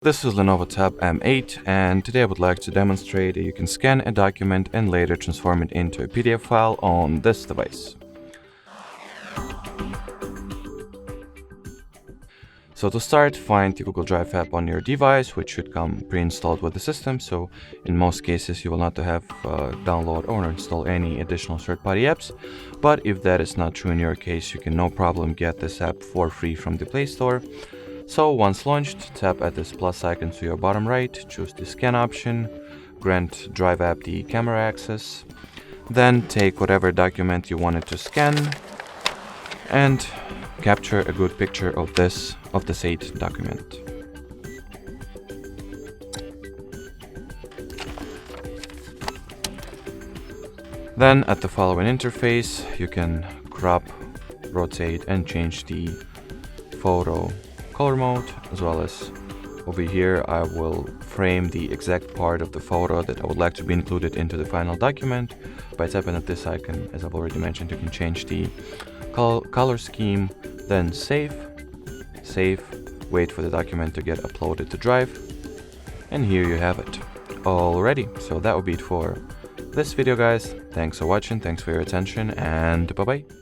This is Lenovo TAB M8, and today I would like to demonstrate that you can scan a document and later transform it into a PDF file on this device. So to start, find the Google Drive app on your device, which should come pre-installed with the system. So in most cases, you will not have download or install any additional third-party apps. But if that is not true in your case, you can no problem get this app for free from the Play Store. So once launched, tap at this plus icon to your bottom right, choose the scan option, grant Drive app the camera access, then take whatever document you wanted to scan and capture a good picture of this 8 document. Then at the following interface, you can crop, rotate and change the photo color mode, as well as over here I will frame the exact part of the photo that I would like to be included into the final document. By tapping at this icon, as I've already mentioned, you can change the color scheme, then save, wait for the document to get uploaded to Drive, and here you have it already. So that would be it for this video, guys. Thanks for watching, thanks for your attention, and bye bye.